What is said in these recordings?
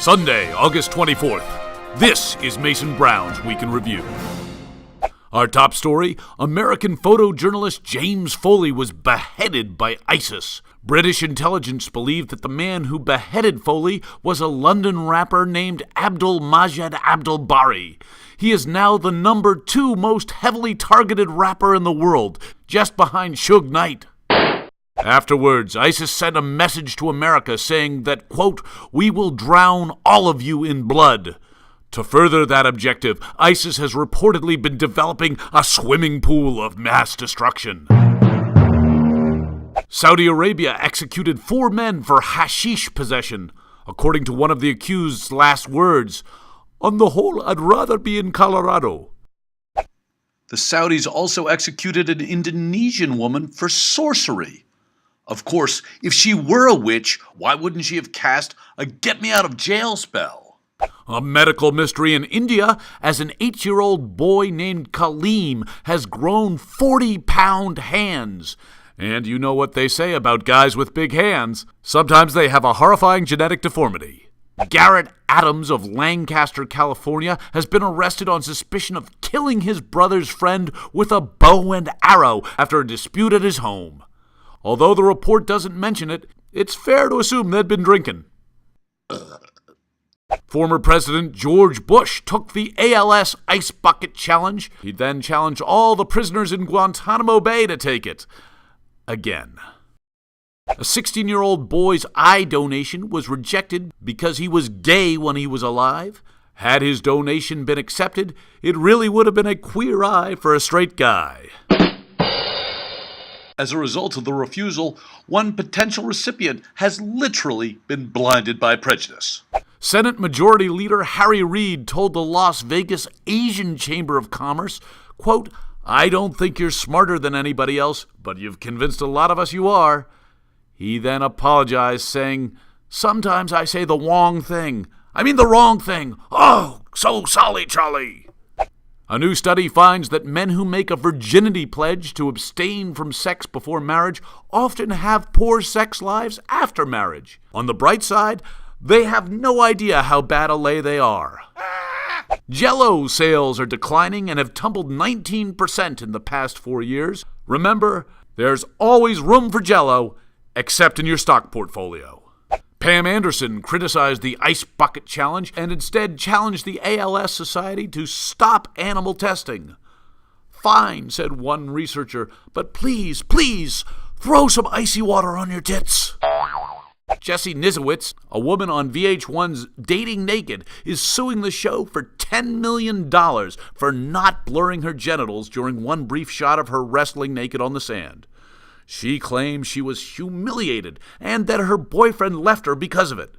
Sunday, August 24th. This is Mason Brown's Week in Review. Our top story, American photojournalist James Foley was beheaded by ISIS. British intelligence believed that the man who beheaded Foley was a London rapper named Abdul Majid Abdul Bari. He is now the number 2 most heavily targeted rapper in the world, just behind Suge Knight. Afterwards, ISIS sent a message to America saying that, quote, "We will drown all of you in blood." To further that objective, ISIS has reportedly been developing a swimming pool of mass destruction. Saudi Arabia executed 4 men for hashish possession. According to one of the accused's last words, "On the whole, I'd rather be in Colorado." The Saudis also executed an Indonesian woman for sorcery. Of course, if she were a witch, why wouldn't she have cast a get-me-out-of-jail spell? A medical mystery in India, as an 8-year-old boy named Kaleem has grown 40-pound hands. And you know what they say about guys with big hands. Sometimes they have a horrifying genetic deformity. Garrett Adams of Lancaster, California, has been arrested on suspicion of killing his brother's friend with a bow and arrow after a dispute at his home. Although the report doesn't mention it, it's fair to assume they'd been drinking. Former President George Bush took the ALS Ice Bucket Challenge. He then challenged all the prisoners in Guantanamo Bay to take it. Again. A 16-year-old boy's eye donation was rejected because he was gay when he was alive. Had his donation been accepted, it really would have been a queer eye for a straight guy. As a result of the refusal, one potential recipient has literally been blinded by prejudice. Senate Majority Leader Harry Reid told the Las Vegas Asian Chamber of Commerce, quote, "I don't think you're smarter than anybody else, but you've convinced a lot of us you are." He then apologized, saying, "Sometimes I say the wrong thing. I mean the wrong thing. Oh, so sorry, Charlie." A new study finds that men who make a virginity pledge to abstain from sex before marriage often have poor sex lives after marriage. On the bright side, they have no idea how bad a lay they are. Jell-O sales are declining and have tumbled 19% in the past 4 years. Remember, there's always room for Jell-O, except in your stock portfolio. Pam Anderson criticized the Ice Bucket Challenge and instead challenged the ALS Society to stop animal testing. "Fine," said one researcher, "but please, please, throw some icy water on your tits." Jessie Niszewitz, a woman on VH1's Dating Naked, is suing the show for $10 million for not blurring her genitals during one brief shot of her wrestling naked on the sand. She claims she was humiliated and that her boyfriend left her because of it.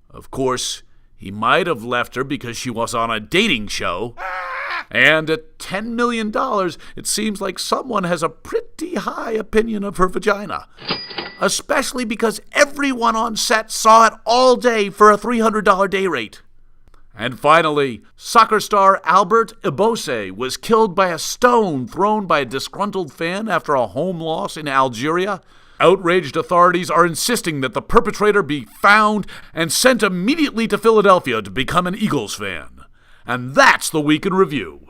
Of course, he might have left her because she was on a dating show. And at $10 million, it seems like someone has a pretty high opinion of her vagina. Especially because everyone on set saw it all day for a $300 day rate. And finally, soccer star Albert Ibose was killed by a stone thrown by a disgruntled fan after a home loss in Algeria. Outraged authorities are insisting that the perpetrator be found and sent immediately to Philadelphia to become an Eagles fan. And that's the Week in Review.